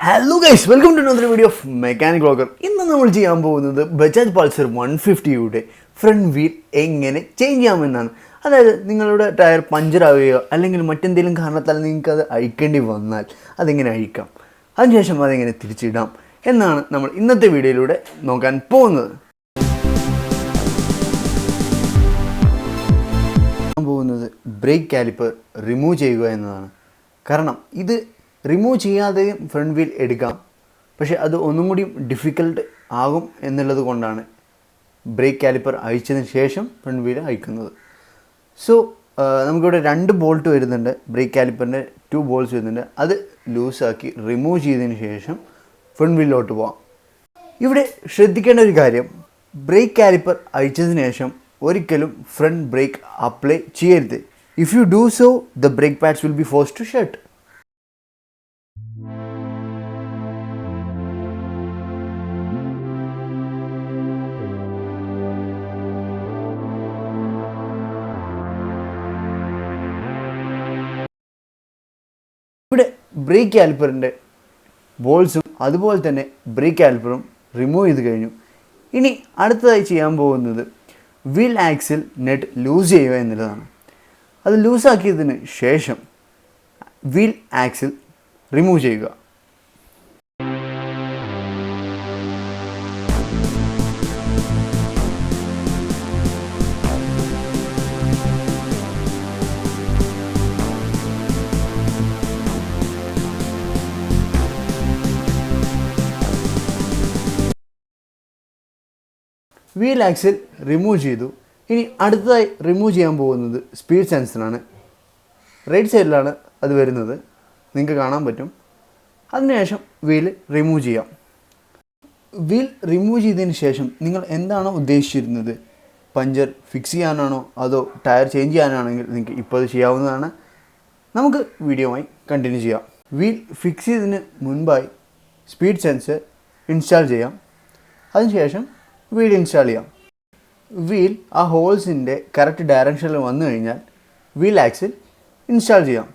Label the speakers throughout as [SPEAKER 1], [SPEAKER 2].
[SPEAKER 1] Hello guys, welcome to another video of Mechanic Vlogger. ഇന്ന് നമ്മൾ ചെയ്യാൻ പോകുന്നത് ബജാജ് പൾസർ 150യുടെ ഫ്രണ്ട് വീൽ എങ്ങനെ ചേഞ്ച് ചെയ്യാമെന്നാണ്. അതായത് നിങ്ങളുടെ ടയർ പഞ്ചർ ആവുകയോ അല്ലെങ്കിൽ മറ്റെന്തെങ്കിലും കാരണത്താൽ നിങ്ങൾക്ക് അത് അഴിക്കേണ്ടി വന്നാൽ അതെങ്ങനെ അഴിക്കാം, അതിനുശേഷം അതെങ്ങനെ തിരിച്ചിടാം എന്നാണ് നമ്മൾ ഇന്നത്തെ വീഡിയോയിലൂടെ നോക്കാൻ പോകുന്നത്. ബ്രേക്ക് കാലിപ്പർ റിമൂവ് ചെയ്യുക എന്നതാണ്. കാരണം ഇത് റിമൂവ് ചെയ്യാതെയും ഫ്രണ്ട് വീൽ എടുക്കാം, പക്ഷേ അത് ഒന്നും കൂടി ഡിഫിക്കൽട്ട് ആകും എന്നുള്ളത് കൊണ്ടാണ് ബ്രേക്ക് കാലിപ്പർ അഴിച്ചതിന് ശേഷം ഫ്രണ്ട് വീൽ അഴിക്കുന്നത്. സോ നമുക്കിവിടെ 2 ബോൾട്ട് വരുന്നുണ്ട്, ബ്രേക്ക് കാലിപ്പറിൻ്റെ 2 ബോൾട്ട്സ് വരുന്നുണ്ട്. അത് ലൂസാക്കി റിമൂവ് ചെയ്തതിന് ശേഷം ഫ്രണ്ട് വീലിലോട്ട് പോകാം. ഇവിടെ ശ്രദ്ധിക്കേണ്ട ഒരു കാര്യം, ബ്രേക്ക് കാലിപ്പർ അഴിച്ചതിന് ശേഷം ഒരിക്കലും ഫ്രണ്ട് ബ്രേക്ക് അപ്ലൈ ചെയ്യരുത്. If you do so the brake pads will be forced to shut. ഇവിടെ ബ്രേക്ക് കാലിപ്പറിൻ്റെ ബോൾസും അതുപോലെ തന്നെ ബ്രേക്ക് കാലിപ്പറും റിമൂവ് ചെയ്ത് കഴിഞ്ഞു. ഇനി അടുത്തതായി ചെയ്യാൻ പോകുന്നത് വീൽ ആക്സിൽ നെറ്റ് ലൂസ് ചെയ്യുക എന്നുള്ളതാണ്. അത് ലൂസാക്കിയതിന് ശേഷം വീൽ ആക്സിൽ റിമൂവ് ചെയ്യുക. വീൽ ആക്സിൽ റിമൂവ് ചെയ്തു. ഇനി അടുത്തതായി റിമൂവ് ചെയ്യാൻ പോകുന്നത് സ്പീഡ് സെൻസറാണ്. റൈറ്റ് സൈഡിലാണ് അത് വരുന്നത്, നിങ്ങൾക്ക് കാണാൻ പറ്റും. അതിനുശേഷം വീൽ റിമൂവ് ചെയ്യാം. വീൽ റിമൂവ് ചെയ്തതിന് ശേഷം നിങ്ങൾ എന്താണോ ഉദ്ദേശിച്ചിരുന്നത്, പഞ്ചർ ഫിക്സ് ചെയ്യാനാണോ അതോ ടയർ ചേഞ്ച് ചെയ്യാനാണെങ്കിൽ നിങ്ങൾക്ക് ഇപ്പോൾ അത് ചെയ്യാവുന്നതാണ്. നമുക്ക് വീഡിയോയുമായി കണ്ടിന്യൂ ചെയ്യാം. വീൽ ഫിക്സ് ചെയ്തതിന് മുൻപായി സ്പീഡ് സെൻസർ ഇൻസ്റ്റാൾ ചെയ്യാം. അതിനുശേഷം വീൽ ഇൻസ്റ്റാൾ ചെയ്യാം. വീൽ ആ ഹോൾസിൻ്റെ കറക്റ്റ് ഡയറക്ഷനിൽ വന്നു കഴിഞ്ഞാൽ വീൽ ആക്സിൽ ഇൻസ്റ്റാൾ ചെയ്യാം.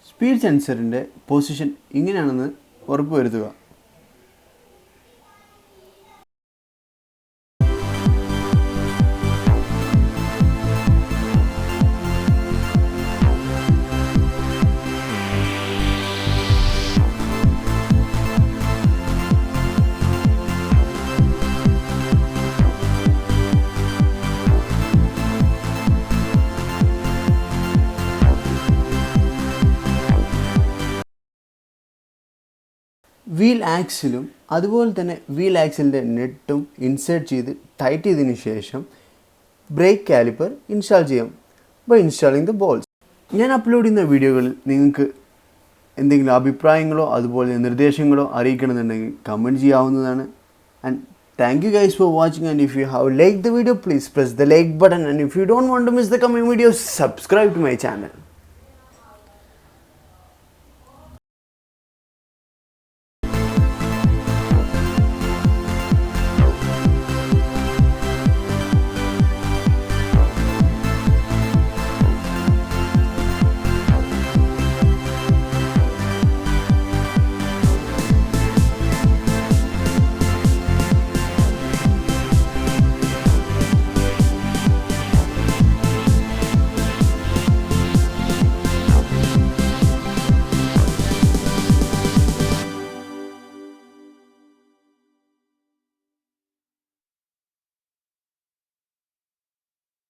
[SPEAKER 1] സ്പീഡ് സെൻസറിൻ്റെ പൊസിഷൻ ഇങ്ങനെയാണെന്ന് ഉറപ്പുവരുത്തുക. വീൽ ആക്സിലും അതുപോലെ തന്നെ വീൽ ആക്സിലിൻ്റെ നെറ്റും ഇൻസേർട്ട് ചെയ്ത് ടൈറ്റ് ചെയ്തതിന് ശേഷം ബ്രേക്ക് കാലിപ്പർ ഇൻസ്റ്റാൾ ചെയ്യാം ബൈ ഇൻസ്റ്റാളിങ് ദ ബോൾസ്. ഞാൻ അപ്ലോഡ് ചെയ്യുന്ന വീഡിയോകളിൽ നിങ്ങൾക്ക് എന്തെങ്കിലും അഭിപ്രായങ്ങളോ അതുപോലെ നിർദ്ദേശങ്ങളോ അറിയിക്കണമെന്നുണ്ടെങ്കിൽ കമൻറ്റ് ചെയ്യാവുന്നതാണ്. And thank you guys for watching. And if you have like the video please press the like button. And if you don't want to miss the coming videos subscribe to my channel.